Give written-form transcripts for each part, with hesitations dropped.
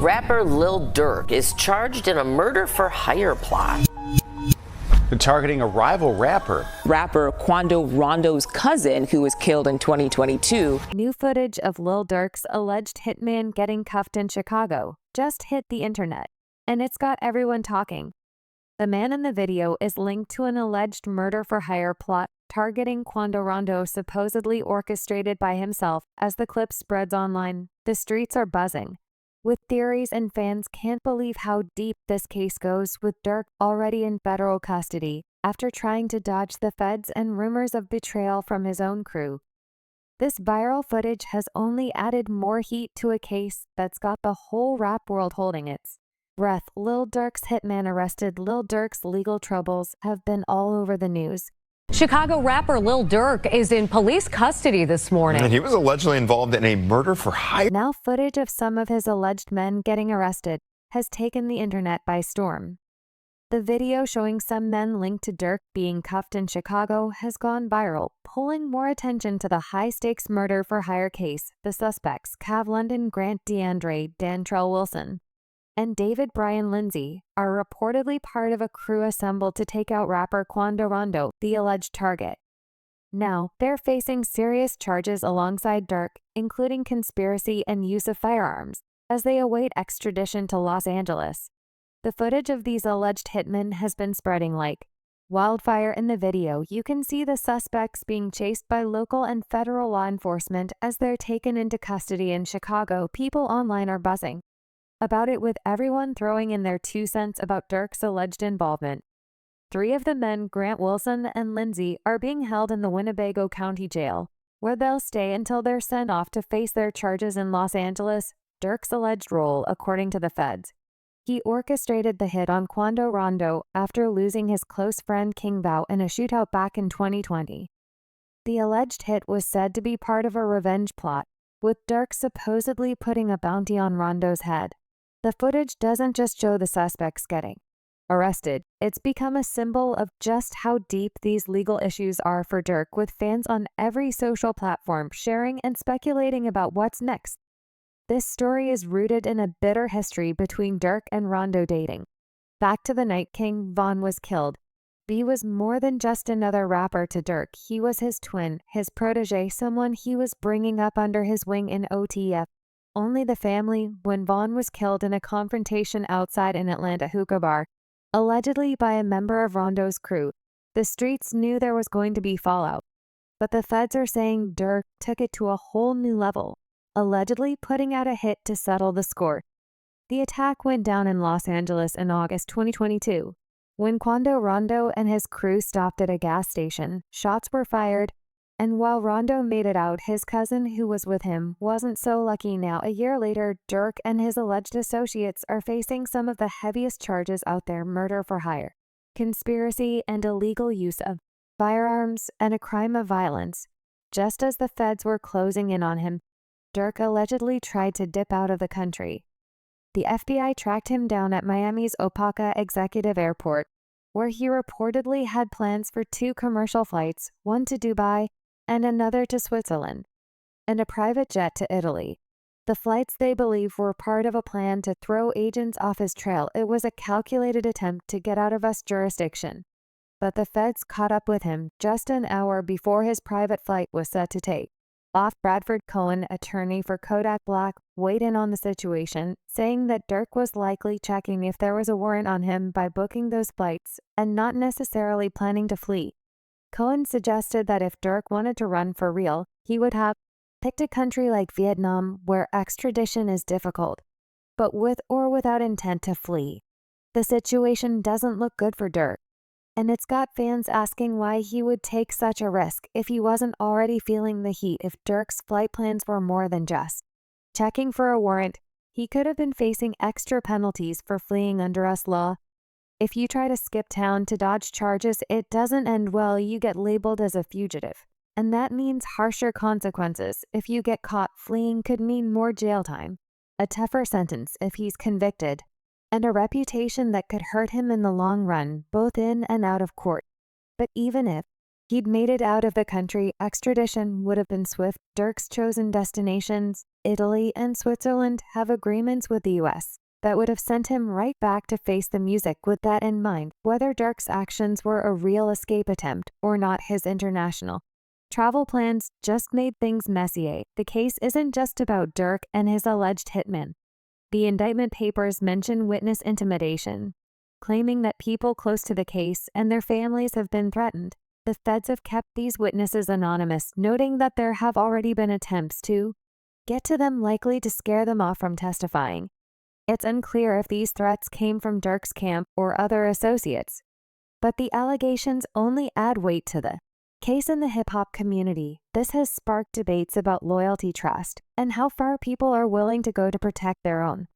Rapper Lil Durk is charged in a murder-for-hire plot. Targeting a rival rapper. Rapper Quando Rondo's cousin, who was killed in 2022. New footage of Lil Durk's alleged hitman getting cuffed in Chicago just hit the internet, and it's got everyone talking. The man in the video is linked to an alleged murder-for-hire plot targeting Quando Rondo, supposedly orchestrated by himself. As the clip spreads online, the streets are buzzing with theories, and fans can't believe how deep this case goes, with Durk already in federal custody after trying to dodge the feds and rumors of betrayal from his own crew. This viral footage has only added more heat to a case that's got the whole rap world holding its breath. Lil Durk's hitman arrested. Lil Durk's legal troubles have been all over the news. Chicago rapper Lil Durk is in police custody this morning. And he was allegedly involved in a murder-for-hire. Now footage of some of his alleged men getting arrested has taken the internet by storm. The video showing some men linked to Durk being cuffed in Chicago has gone viral, pulling more attention to the high-stakes murder-for-hire case. The suspects, Cav London, Grant DeAndre, Dantrell Wilson, and David Brian Lindsay, are reportedly part of a crew assembled to take out rapper Quando Rondo, the alleged target. Now, they're facing serious charges alongside Durk, including conspiracy and use of firearms, as they await extradition to Los Angeles. The footage of these alleged hitmen has been spreading like wildfire. In the video, you can see the suspects being chased by local and federal law enforcement as they're taken into custody in Chicago. People online are buzzing about it, with everyone throwing in their 2 cents about Durk's alleged involvement. 3 of the men, Grant Wilson and Lindsay, are being held in the Winnebago County Jail, where they'll stay until they're sent off to face their charges in Los Angeles. Durk's alleged role, according to the feds: he orchestrated the hit on Quando Rondo after losing his close friend King Bao in a shootout back in 2020. The alleged hit was said to be part of a revenge plot, with Durk supposedly putting a bounty on Rondo's head. The footage doesn't just show the suspects getting arrested, it's become a symbol of just how deep these legal issues are for Durk, with fans on every social platform sharing and speculating about what's next. This story is rooted in a bitter history between Durk and Rondo dating back to the night King Von was killed. V was more than just another rapper to Durk. He was his twin, his protege, someone he was bringing up under his wing in OTF. Only the family. When Vaughn was killed in a confrontation outside an Atlanta hookah bar, allegedly by a member of Rondo's crew, the streets knew there was going to be fallout. But the feds are saying Durk took it to a whole new level, allegedly putting out a hit to settle the score. The attack went down in Los Angeles in August 2022. When Quando Rondo and his crew stopped at a gas station, shots were fired, and while Rondo made it out, his cousin, who was with him, wasn't so lucky. Now, a year later, Durk and his alleged associates are facing some of the heaviest charges out there: murder for hire, conspiracy, and illegal use of firearms, and a crime of violence. Just as the feds were closing in on him, Durk allegedly tried to dip out of the country. The FBI tracked him down at Miami's Opaka Executive Airport, where he reportedly had plans for 2 commercial flights, one to Dubai and another to Switzerland, and a private jet to Italy. The flights, they believe, were part of a plan to throw agents off his trail. It was a calculated attempt to get out of US jurisdiction. But the feds caught up with him just an hour before his private flight was set to take off. Bradford Cohen, attorney for Kodak Black, weighed in on the situation, saying that Durk was likely checking if there was a warrant on him by booking those flights and not necessarily planning to flee. Cohen suggested that if Durk wanted to run for real, he would have picked a country like Vietnam, where extradition is difficult, but with or without intent to flee. The situation doesn't look good for Durk, and it's got fans asking why he would take such a risk if he wasn't already feeling the heat. If Durk's flight plans were more than just checking for a warrant, he could have been facing extra penalties for fleeing under US law. If you try to skip town to dodge charges, it doesn't end well. You get labeled as a fugitive, and that means harsher consequences. If you get caught fleeing, could mean more jail time, a tougher sentence if he's convicted, and a reputation that could hurt him in the long run, both in and out of court. But even if He'd made it out of the country. Extradition would have been swift. Durk's chosen destinations, Italy and Switzerland, have agreements with the U.S. that would have sent him right back to face the music. With that in mind, whether Durk's actions were a real escape attempt or not, his international travel plans just made things messy. The case isn't just about Durk and his alleged hitmen. The indictment papers mention witness intimidation, claiming that people close to the case and their families have been threatened. The feds have kept these witnesses anonymous, noting that there have already been attempts to get to them, likely to scare them off from testifying. It's unclear if these threats came from Durk's camp or other associates, but the allegations only add weight to the case in the hip-hop community. This has sparked debates about loyalty, trust, and how far people are willing to go to protect their own.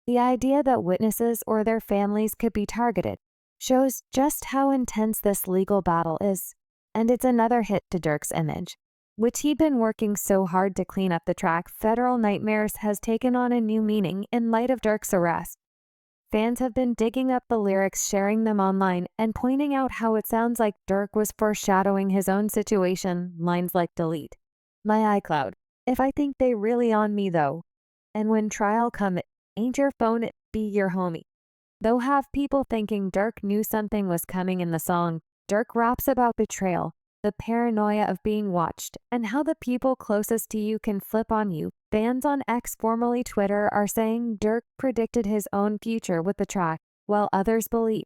The idea that witnesses or their families could be targeted shows just how intense this legal battle is, and it's another hit to Durk's image, which he'd been working so hard to clean up. The track Federal Nightmares has taken on a new meaning in light of Durk's arrest. Fans have been digging up the lyrics, sharing them online, and pointing out how it sounds like Durk was foreshadowing his own situation. Lines like delete my iCloud if I think they really on me though, and when trial come, it ain't your phone, it be your homie. Though have people thinking Durk knew something was coming in the song. Durk raps about betrayal, the paranoia of being watched, and how the people closest to you can flip on you. Fans on X, formerly Twitter, are saying Durk predicted his own future with the track, while others believe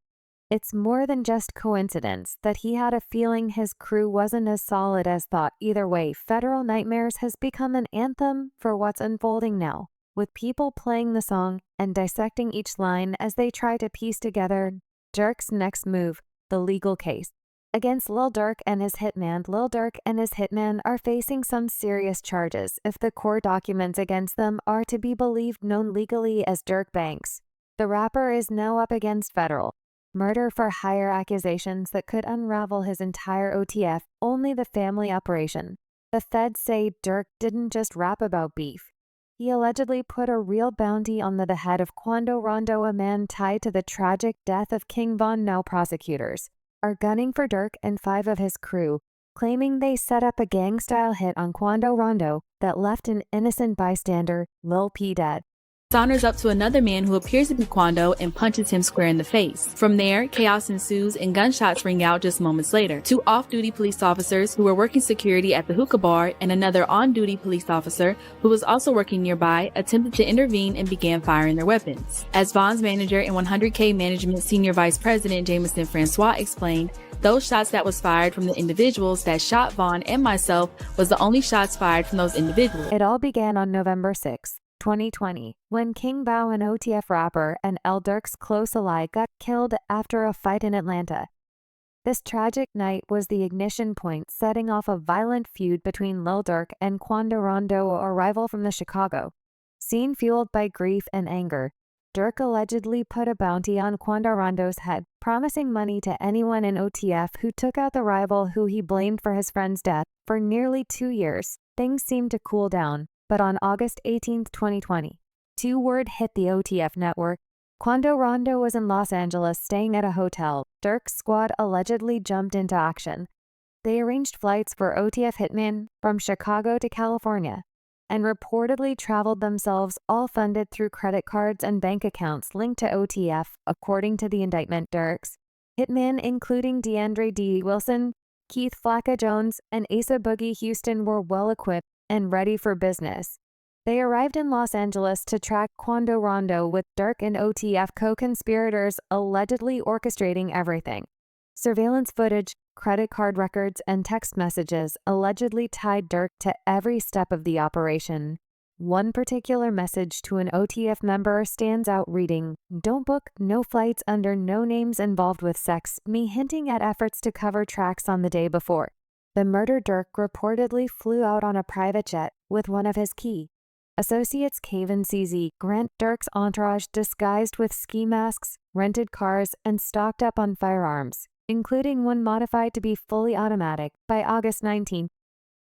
it's more than just coincidence that he had a feeling his crew wasn't as solid as thought. Either way, Federal Nightmares has become an anthem for what's unfolding now, with people playing the song and dissecting each line as they try to piece together Durk's next move. The legal case against Lil Durk and his hitman. Lil Durk and his hitman are facing some serious charges if the court documents against them are to be believed. Known legally as Durk Banks, the rapper is now up against federal murder for hire accusations that could unravel his entire OTF, only the family operation. The feds say Durk didn't just rap about beef. He allegedly put a real bounty on the head of Quando Rondo, a man tied to the tragic death of King Von. Now prosecutors are gunning for Durk and 5 of his crew, claiming they set up a gang-style hit on Quando Rondo that left an innocent bystander, Lil P, dead. Saunters up to another man who appears to be Quando and punches him square in the face. From there, chaos ensues and gunshots ring out just moments later. 2 off-duty police officers who were working security at the hookah bar and another on-duty police officer who was also working nearby attempted to intervene and began firing their weapons. As Von's manager and 100K Management Senior Vice President Jameson Francois explained, those shots that was fired from the individuals that shot Von and myself was the only shots fired from those individuals. It all began on November 6, 2020, when King Bao, an OTF rapper, and Lil Durk's close ally got killed after a fight in Atlanta. This tragic night was the ignition point, setting off a violent feud between Lil Durk and Quando Rondo, a rival from the Chicago scene. Fueled by grief and anger, Durk allegedly put a bounty on Quando Rondo's head, promising money to anyone in OTF who took out the rival who he blamed for his friend's death. For nearly 2 years, things seemed to cool down. But on August 18, 2020, word hit the OTF network. Quando Rondo was in Los Angeles staying at a hotel. Durk's squad allegedly jumped into action. They arranged flights for OTF hitmen from Chicago to California and reportedly traveled themselves, all funded through credit cards and bank accounts linked to OTF. According to the indictment, Durk's hitmen, including DeAndre D. Wilson, Keith Flacca Jones, and Asa Boogie Houston, were well equipped and ready for business. They arrived in Los Angeles to track Quando Rondo, with Durk and OTF co-conspirators allegedly orchestrating everything. Surveillance footage, credit card records, and text messages allegedly tied Durk to every step of the operation. One particular message to an OTF member stands out, reading, "Don't book no flights under no names involved with sex," me hinting at efforts to cover tracks on the day before the murder. Durk reportedly flew out on a private jet with one of his key associates, Caven CZ Grant. Durk's entourage, disguised with ski masks, rented cars, and stocked up on firearms, including one modified to be fully automatic. By August 19,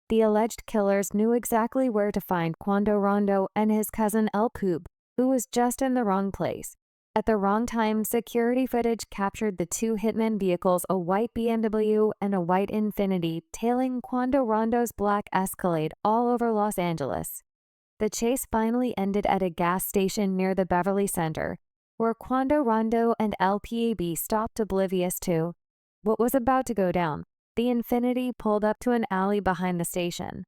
the alleged killers knew exactly where to find Quando Rondo and his cousin El Poob, who was just in the wrong place At the wrong time, security footage captured the two hitman vehicles, a white BMW and a white Infiniti, tailing Quando Rondo's black Escalade all over Los Angeles. The chase finally ended at a gas station near the Beverly Center, where Quando Rondo and LPAB stopped oblivious to what was about to go down. The Infiniti pulled up to an alley behind the station.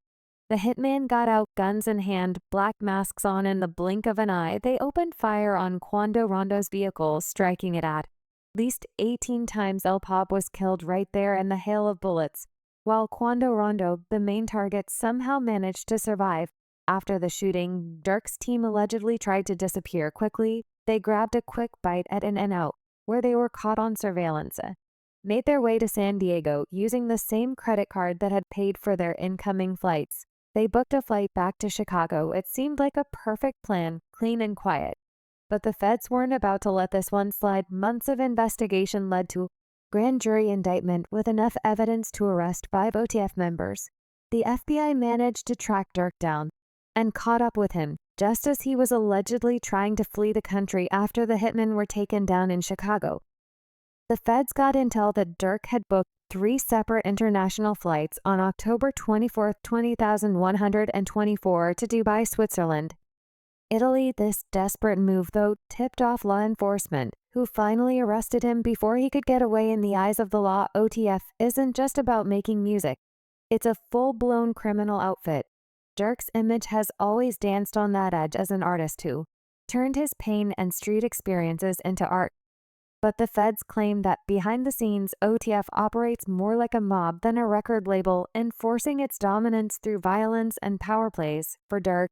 The hitman got out, guns in hand, black masks on. In the blink of an eye, they opened fire on Quando Rondo's vehicle, striking it at least 18 times. El Pop was killed right there in the hail of bullets, while Quando Rondo, the main target, somehow managed to survive. After the shooting, Durk's team allegedly tried to disappear quickly. They grabbed a quick bite at an In-N-Out, where they were caught on surveillance, made their way to San Diego using the same credit card that had paid for their incoming flights. They booked a flight back to Chicago. It seemed like a perfect plan, clean and quiet. But the feds weren't about to let this one slide. Months of investigation led to a grand jury indictment with enough evidence to arrest 5 OTF members. The FBI managed to track Durk down and caught up with him just as he was allegedly trying to flee the country after the hitmen were taken down in Chicago. The feds got intel that Durk had booked 3 separate international flights on October 24, 2124 to Dubai, Switzerland. Italy. This desperate move, though, tipped off law enforcement, who finally arrested him before he could get away. In the eyes of the law, OTF isn't just about making music. It's a full-blown criminal outfit. Durk's image has always danced on that edge as an artist who turned his pain and street experiences into art. But the feds claim that behind the scenes, OTF operates more like a mob than a record label, enforcing its dominance through violence and power plays. For Durk,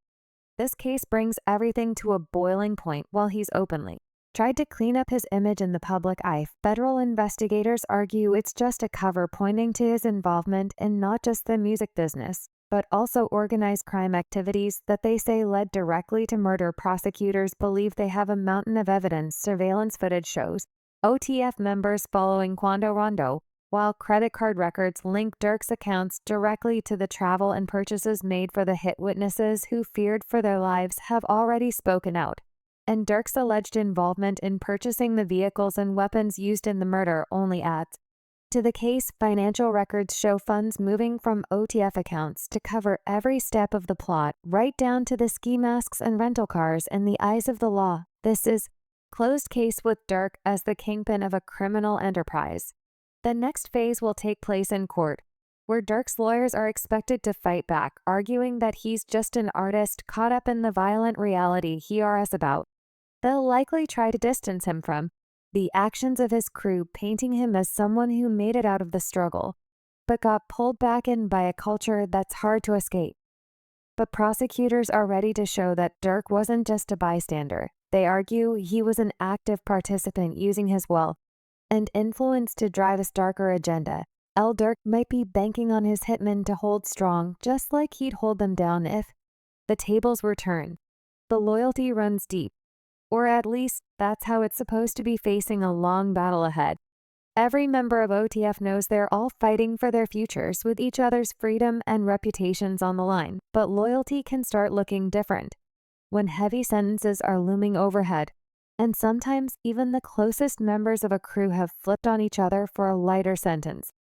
this case brings everything to a boiling point. While he's openly tried to clean up his image in the public eye, federal investigators argue it's just a cover pointing to his involvement in not just the music business, but also organized crime activities that they say led directly to murder. Prosecutors believe they have a mountain of evidence. Surveillance footage shows OTF members following Quando Rondo, while credit card records link Durk's accounts directly to the travel and purchases made for the hit. Witnesses who feared for their lives have already spoken out, and Durk's alleged involvement in purchasing the vehicles and weapons used in the murder only adds to the case. Financial records show funds moving from OTF accounts to cover every step of the plot, right down to the ski masks and rental cars. In the eyes of the law, this is closed case with Durk as the kingpin of a criminal enterprise. The next phase will take place in court, where Durk's lawyers are expected to fight back, arguing that he's just an artist caught up in the violent reality he's about. They'll likely try to distance him from the actions of his crew, painting him as someone who made it out of the struggle, but got pulled back in by a culture that's hard to escape. But prosecutors are ready to show that Durk wasn't just a bystander. They argue he was an active participant, using his wealth and influence to drive a darker agenda. Lil Durk might be banking on his hitmen to hold strong, just like he'd hold them down if the tables were turned. The loyalty runs deep, or at least that's how it's supposed to be. Facing a long battle ahead, every member of OTF knows they're all fighting for their futures, with each other's freedom and reputations on the line. But loyalty can start looking different when heavy sentences are looming overhead, and sometimes even the closest members of a crew have flipped on each other for a lighter sentence.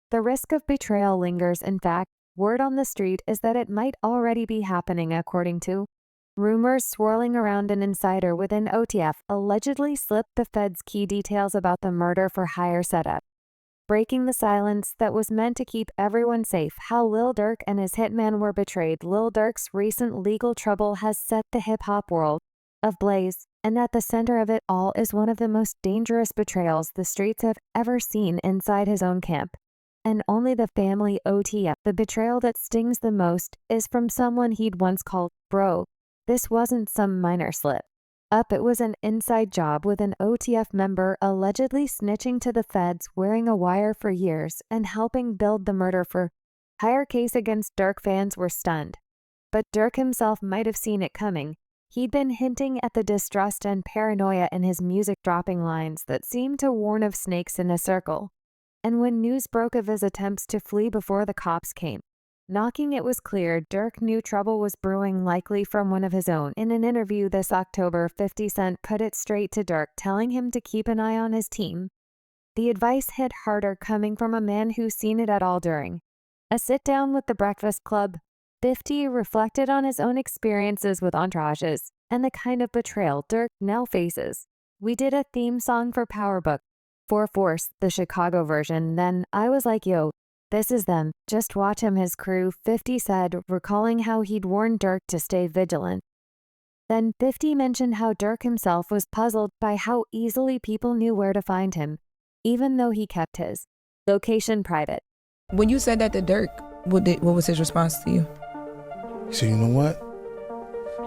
The risk of betrayal lingers. In fact, word on the street is that it might already be happening. According to rumors swirling around, an insider within OTF allegedly slipped the feds key details about the murder-for-hire setup, breaking the silence that was meant to keep everyone safe. How Lil Durk and his hitman were betrayed. Lil Durk's recent legal trouble has set the hip-hop world ablaze, and at the center of it all is one of the most dangerous betrayals the streets have ever seen inside his own camp. And only the family OTF. The betrayal that stings the most is from someone he'd once called bro. This wasn't some minor slip up, it was an inside job, with an OTF member allegedly snitching to the feds, wearing a wire for years, and helping build the murder-for-hire case against Durk. Fans were stunned, but Durk himself might have seen it coming. He'd been hinting at the distrust and paranoia in his music, dropping lines that seemed to warn of snakes in a circle. And when news broke of his attempts to flee before the cops came, Knocking it was clear Durk knew trouble was brewing, likely from one of his own. In an interview this October, 50 Cent put it straight to Durk, telling him to keep an eye on his team. The advice hit harder coming from a man who's seen it at all during a sit-down with the Breakfast Club. 50 reflected on his own experiences with entourages and the kind of betrayal Durk now faces. "We did a theme song for Power Book, for Force, the Chicago version, then I was like, yo, this is them. Just watch him, his crew," 50 said, recalling how he'd warned Durk to stay vigilant. Then 50 mentioned how Durk himself was puzzled by how easily people knew where to find him, even though he kept his location private. When you said that to Durk, what was his response to you? He said, "You know what?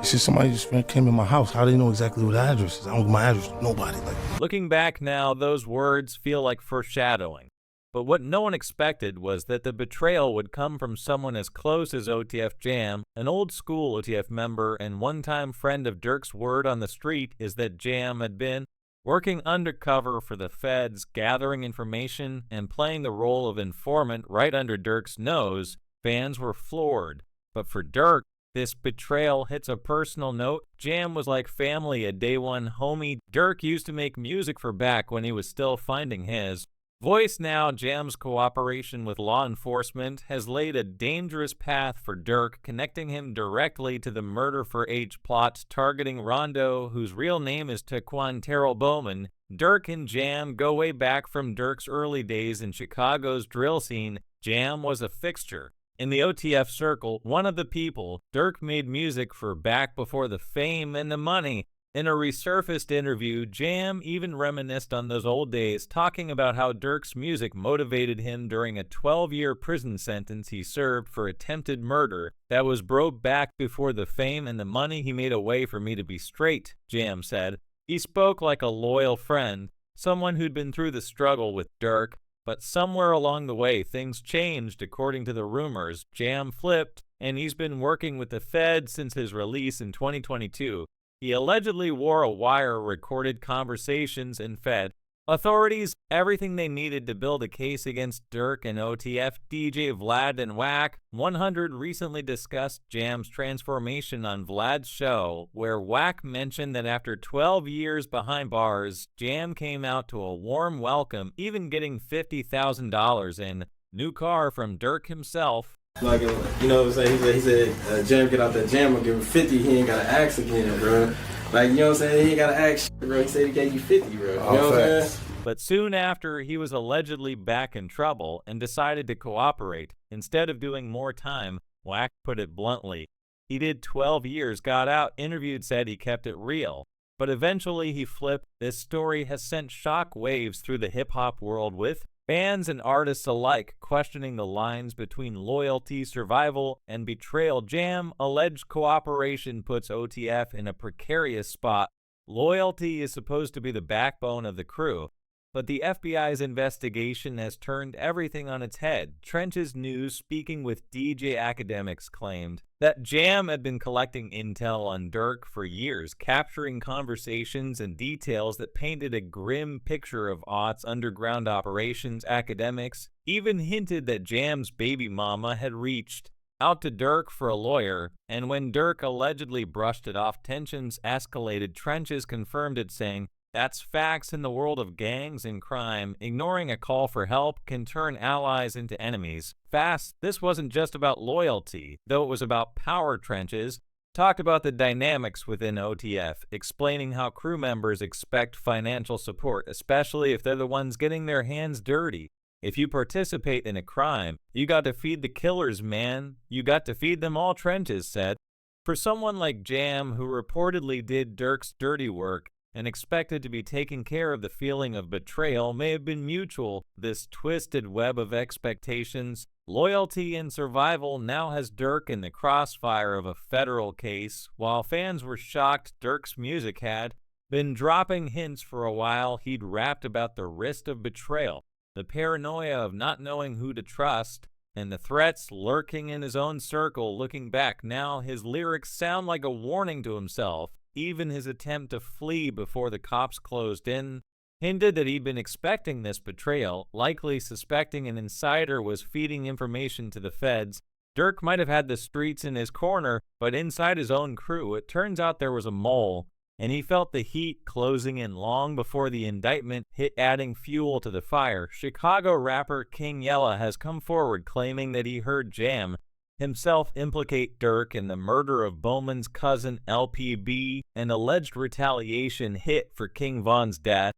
He said somebody just came in my house. How do they know exactly what the address is? I don't give my address to nobody." Looking back now, those words feel like foreshadowing. But what no one expected was that the betrayal would come from someone as close as OTF Jam. An old school OTF member and one-time friend of Durk's. Word on the street is that Jam had been working undercover for the feds, gathering information and playing the role of informant right under Durk's nose. Fans were floored. But for Durk, this betrayal hits a personal note. Jam was like family, a day one homie Durk used to make music for back when he was still finding his voice. Now, Jam's cooperation with law enforcement has laid a dangerous path for Durk, connecting him directly to the murder for H plot targeting Rondo, whose real name is Taquan Bowman. Durk and Jam go way back from Durk's early days in Chicago's drill scene. Jam was a fixture in the OTF circle, one of the people Durk made music for back before the fame and the money. In a resurfaced interview, Jam even reminisced on those old days, talking about how Durk's music motivated him during a 12-year prison sentence he served for attempted murder that was brought back before the fame and the money. "He made a way for me to be straight," Jam said. He spoke like a loyal friend, someone who'd been through the struggle with Durk. But somewhere along the way, things changed. According to the rumors, Jam flipped, and he's been working with the Fed since his release in 2022. He allegedly wore a wire, recorded conversations, and fed authorities everything they needed to build a case against Durk and OTF. DJ Vlad and Wack 100 recently discussed Jam's transformation on Vlad's show, where Wack mentioned that after 12 years behind bars, Jam came out to a warm welcome, even getting $50,000 in new car from Durk himself. Like, you know what I'm saying? He said, Jam, get out that jam, I'll give him 50, he ain't got to ask again, bro. Like, you know what I'm saying? He ain't got to ask shit, bro. He said he gave you 50, bro. You know what I'm saying? But soon after, he was allegedly back in trouble and decided to cooperate. Instead of doing more time, Wack put it bluntly. He did 12 years, got out, interviewed, said he kept it real. But eventually he flipped. This story has sent shock waves through the hip-hop world, with fans and artists alike questioning the lines between loyalty, survival, and betrayal. Jam alleged cooperation puts OTF in a precarious spot. Loyalty is supposed to be the backbone of the crew, but the FBI's investigation has turned everything on its head. Trench's News, speaking with DJ Academics, claimed that Jam had been collecting intel on Durk for years, capturing conversations and details that painted a grim picture of aughts underground operations. Academics even hinted that Jam's baby mama had reached out to Durk for a lawyer, and when Durk allegedly brushed it off, tensions escalated. Trenches confirmed it, saying, "That's facts in the world of gangs and crime. Ignoring a call for help can turn allies into enemies fast." This wasn't just about loyalty, though it was about power. Trenches talked about the dynamics within OTF, explaining how crew members expect financial support, especially if they're the ones getting their hands dirty. If you participate in a crime, you got to feed the killers, man. You got to feed them all, Trenches said. For someone like Jam, who reportedly did Durk's dirty work and expected to be taking care of, the feeling of betrayal may have been mutual. This twisted web of expectations, loyalty, and survival now has Durk in the crossfire of a federal case. While fans were shocked, Durk's music had been dropping hints for a while. He'd rapped about the risk of betrayal, the paranoia of not knowing who to trust, and the threats lurking in his own circle. Looking back now, his lyrics sound like a warning to himself. Even his attempt to flee before the cops closed in hinted that he'd been expecting this betrayal, likely suspecting an insider was feeding information to the feds. Durk might have had the streets in his corner, but inside his own crew, it turns out there was a mole, and he felt the heat closing in long before the indictment hit, adding fuel to the fire. Chicago rapper King Yella has come forward claiming that he heard Jam himself implicate Durk in the murder of Bowman's cousin LPB, an alleged retaliation hit for King Von's death.